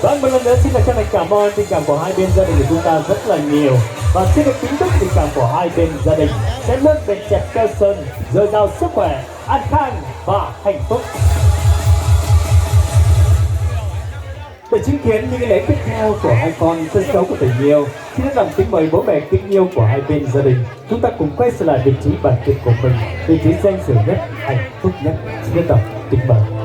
Vâng, một lần nữa xin được chân thành cảm ơn tình cảm của hai bên gia đình của chúng ta rất là nhiều. Và xin được kính chúc tình cảm của hai bên gia đình sẽ luôn bền chặt keo sơn, dồi dào sức khỏe, an khang và hạnh phúc. Để chứng kiến những lễ tiếp theo của hai con sân khấu của tình yêu, xin rất lòng kính mời bố mẹ kính yêu của hai bên gia đình, chúng ta cùng quay trở lại vị trí bản kịch của mình, vị trí danh dự nhất, hạnh phúc nhất. Xin rất lòng kính mời.